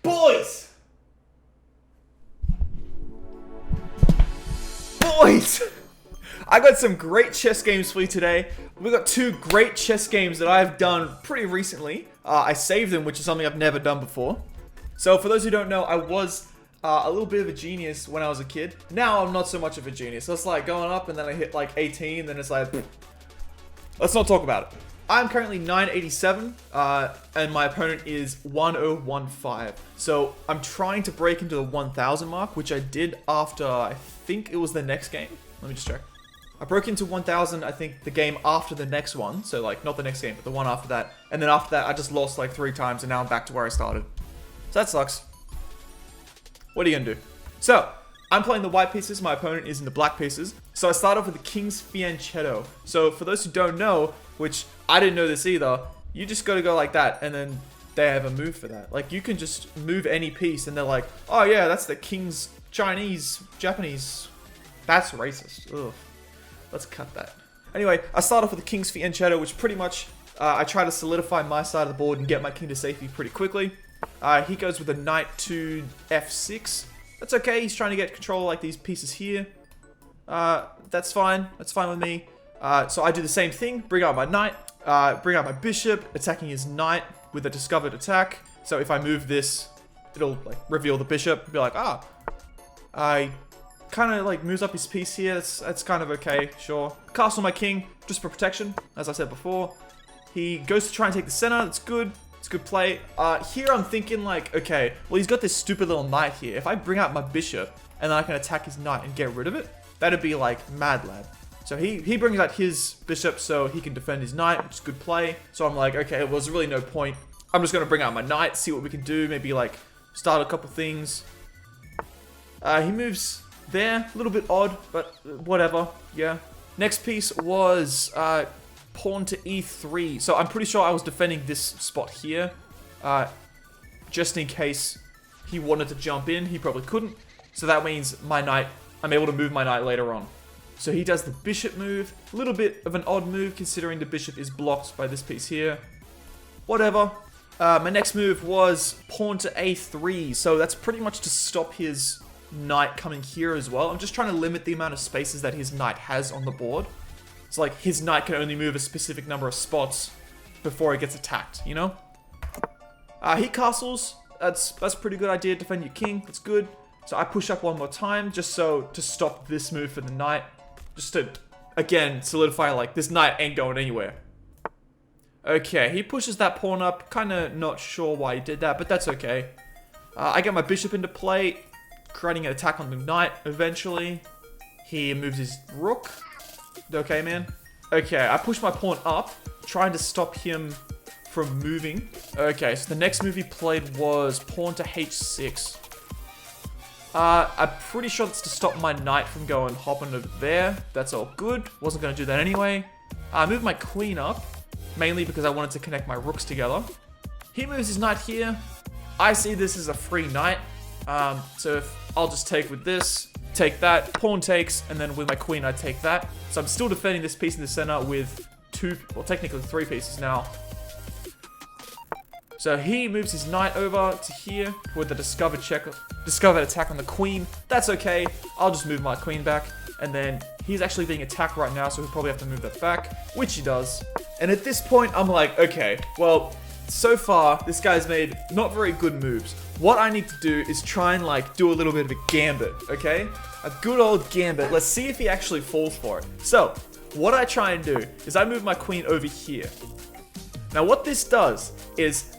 Boys! Boys! I got some great chess games for you today. We got two great chess games that I've done pretty recently. I saved them, which is something I've never done before. So for those who don't know, I was a little bit of a genius when I was a kid. Now I'm not so much of a genius. So it's like going up and then I hit like 18 and then it's like, let's not talk about it. I'm currently 987 and my opponent is 1015. So I'm trying to break into the 1000 mark, which I did after, I think it was the next game. Let me just check. I broke into 1000, I think, the game after the next one. So, like, not the next game, but the one after that. And then after that, I just lost, like, 3 times, and now I'm back to where I started. So that sucks. What are you gonna do? So, I'm playing the white pieces. My opponent is in the black pieces. So I start off with the King's Fianchetto. So, for those who don't know, which I didn't know this either, you just gotta go like that, and then they have a move for that. Like, you can just move any piece, and they're like, oh yeah, that's the King's Japanese. That's racist. Ugh. Let's cut that. Anyway, I start off with the King's Fianchetto, which pretty much, I try to solidify my side of the board and get my king to safety pretty quickly. He goes with a knight to f6. That's okay, he's trying to get control of, like, these pieces here. That's fine. That's fine with me. So I do the same thing, bring out my knight, bring out my bishop, attacking his knight with a discovered attack. So if I move this, it'll, like, reveal the bishop, be like, ah, I kind of like moves up his piece here. That's kind of okay, sure. Castle my king, just for protection, as I said before. He goes to try and take the center. That's good. It's a good play. Here I'm thinking like, okay, well he's got this stupid little knight here. If I bring out my bishop and then I can attack his knight and get rid of it, that'd be like mad lad. So he brings out his bishop so he can defend his knight, which is good play. So I'm like, okay, well there's really no point. I'm just gonna bring out my knight, see what we can do. Maybe like start a couple things. He moves there, a little bit odd, but whatever, yeah. Next piece was pawn to e3. So I'm pretty sure I was defending this spot here, just in case he wanted to jump in. He probably couldn't, so that means my knight, I'm able to move my knight later on. So he does the bishop move, a little bit of an odd move considering the bishop is blocked by this piece here. Whatever. My next move was pawn to a3, so that's pretty much to stop his knight coming here as well. I'm just trying to limit the amount of spaces that his knight has on the board. It's like his knight can only move a specific number of spots before it gets attacked, you know? He castles. That's a pretty good idea. Defend your king. That's good. So I push up one more time just so to stop this move for the knight. Just to, again, solidify like this knight ain't going anywhere. Okay, he pushes that pawn up. Kind of not sure why he did that, but that's okay. I get my bishop into play, creating an attack on the knight eventually. He moves his rook. Okay, man. Okay, I push my pawn up, trying to stop him from moving. Okay, so the next move he played was pawn to h6. I'm pretty sure that's to stop my knight from going hopping over there. That's all good. Wasn't going to do that anyway. I moved my queen up, mainly because I wanted to connect my rooks together. He moves his knight here. I see this as a free knight. So if I'll just take with this, take that, pawn takes, and then with my queen I take that. So I'm still defending this piece in the center with technically 3 pieces now. So he moves his knight over to here with the discovered attack on the queen. That's okay. I'll just move my queen back. And then he's actually being attacked right now, so he'll probably have to move that back, which he does. And at this point, I'm like, okay, well, so far, this guy's made not very good moves. What I need to do is try and like do a little bit of a gambit, okay? A good old gambit. Let's see if he actually falls for it. So, what I try and do is I move my queen over here. Now what this does is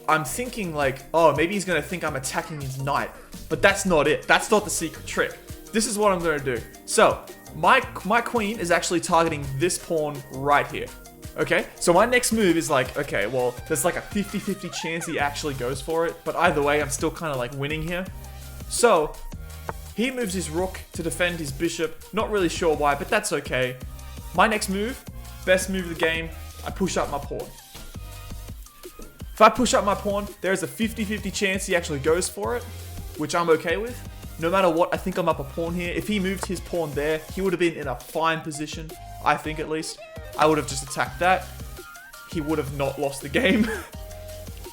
I'm thinking like, oh, maybe he's gonna think I'm attacking his knight. But that's not it. That's not the secret trick. This is what I'm gonna do. So, my queen is actually targeting this pawn right here. Okay, so my next move is like, okay, well, there's like a 50-50 chance he actually goes for it, but either way, I'm still kind of like winning here. So, he moves his rook to defend his bishop, not really sure why, but that's okay. My next move, best move of the game, I push up my pawn. If I push up my pawn, there's a 50-50 chance he actually goes for it, which I'm okay with. No matter what, I think I'm up a pawn here. If he moved his pawn there, he would have been in a fine position, I think at least. I would have just attacked that. He would have not lost the game.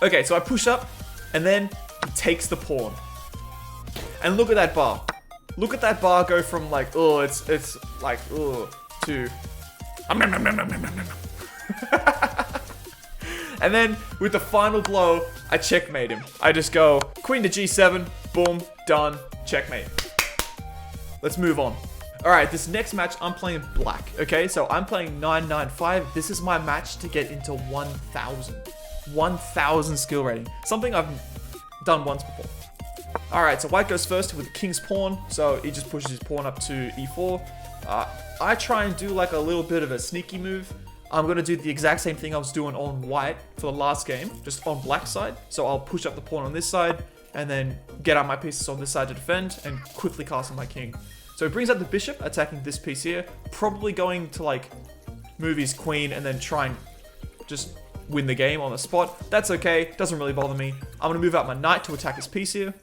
Okay, so I push up, and then He takes the pawn. And look at that bar. Look at that bar go from like, oh, it's like, oh, to... And then, with the final blow, I checkmate him. I just go, queen to g7, boom, done, checkmate. Let's move on. Alright, this next match, I'm playing black, okay? So I'm playing 995. This is my match to get into 1,000. 1,000 skill rating. Something I've done once before. Alright, so white goes first with the king's pawn. So he just pushes his pawn up to e4. I try and do like a little bit of a sneaky move. I'm going to do the exact same thing I was doing on white for the last game, just on black side. So I'll push up the pawn on this side, and then get out my pieces on this side to defend, and quickly castle my king. So he brings out the bishop, attacking this piece here. Probably going to like move his queen, and then try and just win the game on the spot. That's okay, doesn't really bother me. I'm going to move out my knight to attack his piece here.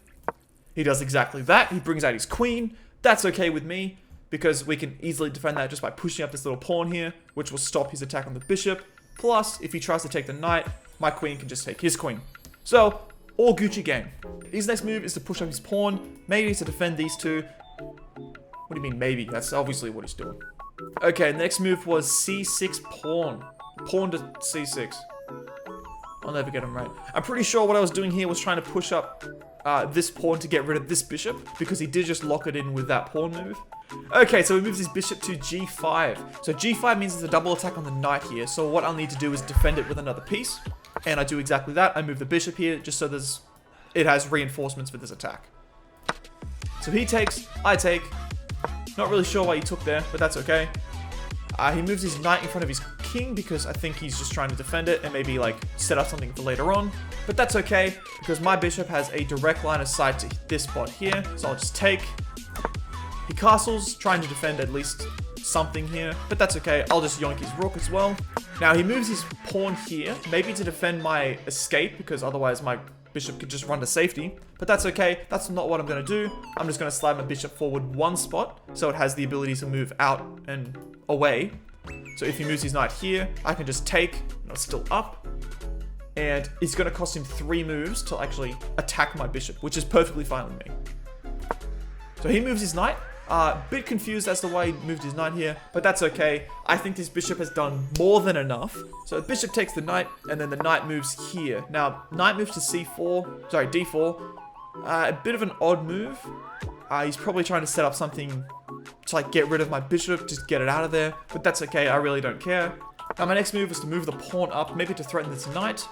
He does exactly that. He brings out his queen. That's okay with me, because we can easily defend that just by pushing up this little pawn here, which will stop his attack on the bishop. Plus, if he tries to take the knight, my queen can just take his queen. So, all Gucci game. His next move is to push up his pawn, maybe to defend these two. What do you mean maybe? That's obviously what he's doing. Okay, next move was c6 pawn. Pawn to c6. I'll never get him right. I'm pretty sure what I was doing here was trying to push up this pawn to get rid of this bishop, because he did just lock it in with that pawn move. Okay, so he moves his bishop to g5. So g5 means there's a double attack on the knight here, so what I'll need to do is defend it with another piece. And I do exactly that. I move the bishop here, just so it has reinforcements for this attack. So he takes, I take. Not really sure why he took there, but that's okay. He moves his knight in front of his king, because I think he's just trying to defend it and maybe like set up something for later on. But that's okay, because my bishop has a direct line of sight to this spot here, so I'll just take. He castles, trying to defend at least something here, but that's okay. I'll just yoink his rook as well. Now he moves his pawn here, maybe to defend my escape, because otherwise my bishop could just run to safety. But that's okay, that's not what I'm going to do. I'm just going to slide my bishop forward one spot, so it has the ability to move out and away. So if he moves his knight here, I can just take, and it's still up. And it's going to cost him 3 moves to actually attack my bishop, which is perfectly fine with me. So he moves his knight. Bit confused as to why he moved his knight here, but that's okay. I think this bishop has done more than enough. So the bishop takes the knight, and then the knight moves here. Now, knight moves to d4. A bit of an odd move. He's probably trying to set up something to like get rid of my bishop, just get it out of there. But that's okay, I really don't care. Now my next move is to move the pawn up, maybe to threaten this knight,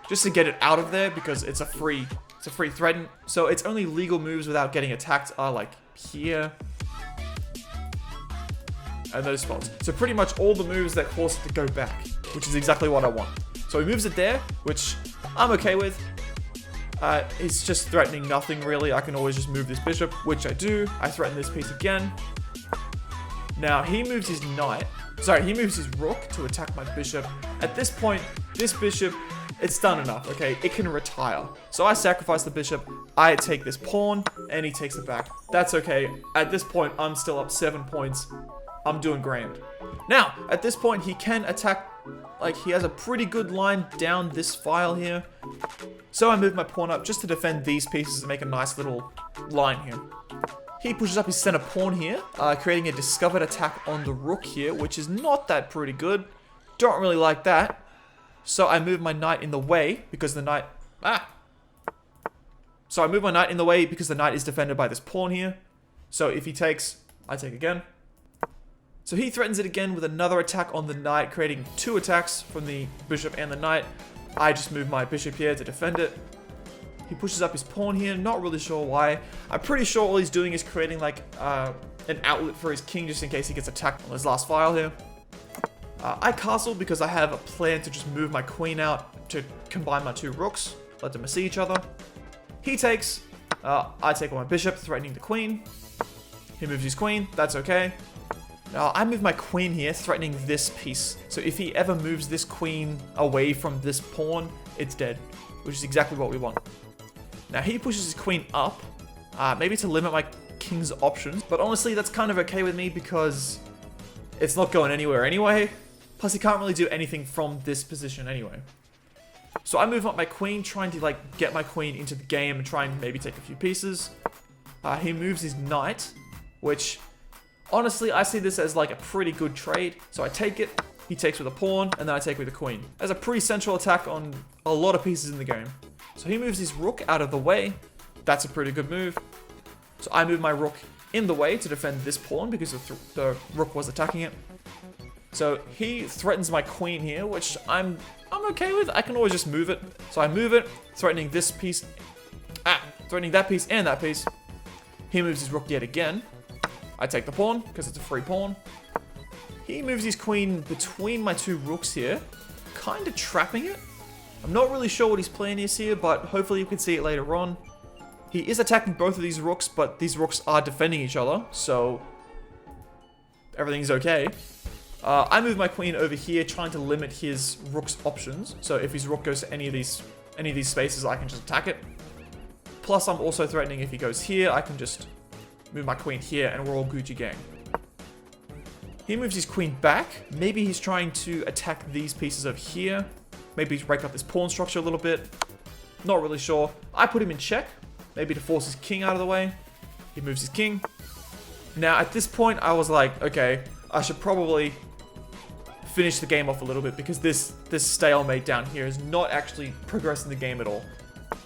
just to get it out of there, because it's a free threaten. So its only legal moves without getting attacked are like here and those spots. So pretty much all the moves that force it to go back, which is exactly what I want. So he moves it there, which I'm okay with. It's just threatening nothing really. I can always just move this bishop, which I do. I threaten this piece again. Now he moves his he moves his rook to attack my bishop. At this point, this bishop, it's done enough, okay? It can retire. So I sacrifice the bishop, I take this pawn, and he takes it back. That's okay. At this point, I'm still up 7 points. I'm doing grand. Now, at this point, he can attack, like, he has a pretty good line down this file here. So I move my pawn up just to defend these pieces and make a nice little line here. He pushes up his center pawn here, creating a discovered attack on the rook here, which is not that pretty good. Don't really like that. So I move my knight in the way, because the knight... So I move my knight in the way because the knight is defended by this pawn here. So if he takes, I take again. So he threatens it again with another attack on the knight, creating 2 attacks from the bishop and the knight. I just move my bishop here to defend it. He pushes up his pawn here, not really sure why. I'm pretty sure all he's doing is creating like an outlet for his king just in case he gets attacked on his last file here. I castle because I have a plan to just move my queen out to combine my 2 rooks, let them see each other. He takes, I take on my bishop, threatening the queen. He moves his queen, that's okay. Now I move my queen here, threatening this piece. So if he ever moves this queen away from this pawn, it's dead, which is exactly what we want. Now he pushes his queen up, maybe to limit my king's options, but honestly that's kind of okay with me because it's not going anywhere anyway. Plus he can't really do anything from this position anyway. So I move up my queen, trying to like get my queen into the game and try and maybe take a few pieces. He moves his knight, which honestly I see this as like a pretty good trade. So I take it, he takes with a pawn, and then I take with a queen. As a pretty central attack on a lot of pieces in the game. So he moves his rook out of the way. That's a pretty good move. So I move my rook in the way to defend this pawn because the rook was attacking it. So he threatens my queen here, which I'm okay with. I can always just move it. So I move it, threatening this piece. Threatening that piece and that piece. He moves his rook yet again. I take the pawn because it's a free pawn. He moves his queen between my two rooks here, kind of trapping it. I'm not really sure what his plan is here, but hopefully you can see it later on. He is attacking both of these rooks, but these rooks are defending each other, so everything's okay. I move my queen over here, trying to limit his rook's options. So if his rook goes to any of these spaces, I can just attack it. Plus, I'm also threatening if he goes here, I can just move my queen here, and we're all Gucci gang. He moves his queen back. Maybe he's trying to attack these pieces over here. Maybe he's break up this pawn structure a little bit. Not really sure. I put him in check. Maybe to force his king out of the way. He moves his king. Now, at this point, I was like, okay, I should probably finish the game off a little bit because this stalemate down here is not actually progressing the game at all.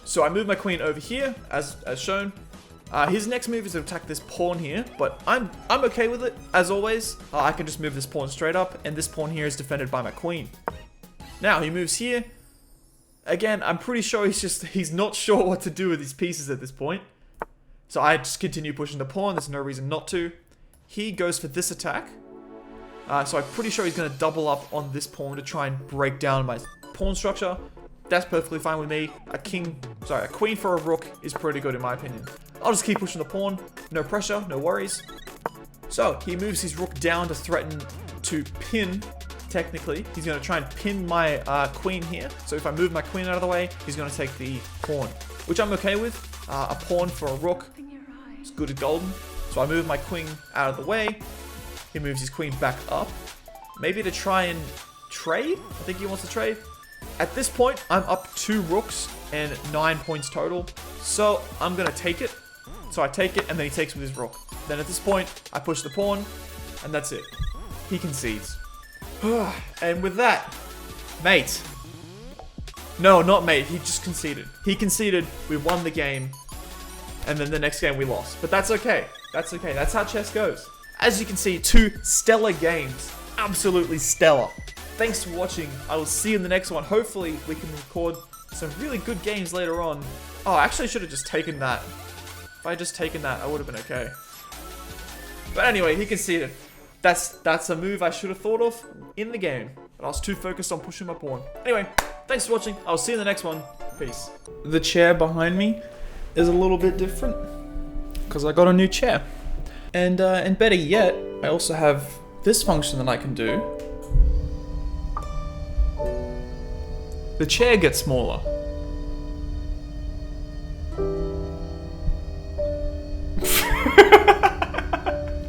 So I move my queen over here, as shown. His next move is to attack this pawn here, but I'm okay with it, as always. I can just move this pawn straight up, and this pawn here is defended by my queen. Now, he moves here. Again, I'm pretty sure he's not sure what to do with his pieces at this point. So I just continue pushing the pawn, there's no reason not to. He goes for this attack. So I'm pretty sure he's going to double up on this pawn to try and break down my pawn structure. That's perfectly fine with me. A queen for a rook is pretty good in my opinion. I'll just keep pushing the pawn. No pressure, no worries. So he moves his rook down to threaten to pin. Technically, he's going to try and pin my queen here. So if I move my queen out of the way, he's going to take the pawn, which I'm okay with. A pawn for a rook is good as golden. So I move my queen out of the way. He moves his queen back up. Maybe to try and trade? I think he wants to trade. At this point, I'm up 2 rooks and 9 points total. So I'm going to take it. So I take it and then he takes with his rook. Then at this point, I push the pawn and that's it. He concedes. And with that, mate. No, not mate. He just conceded. He conceded. We won the game. And then the next game we lost. But that's okay. That's okay. That's how chess goes. As you can see, 2 stellar games. Absolutely stellar. Thanks for watching. I will see you in the next one. Hopefully, we can record some really good games later on. Oh, I actually should have just taken that. If I had just taken that, I would have been okay. But anyway, he conceded. That's a move I should have thought of in the game. But I was too focused on pushing my pawn. Anyway, thanks for watching. I'll see you in the next one. Peace. The chair behind me is a little bit different. Because I got a new chair. And better yet, I also have this function that I can do. The chair gets smaller.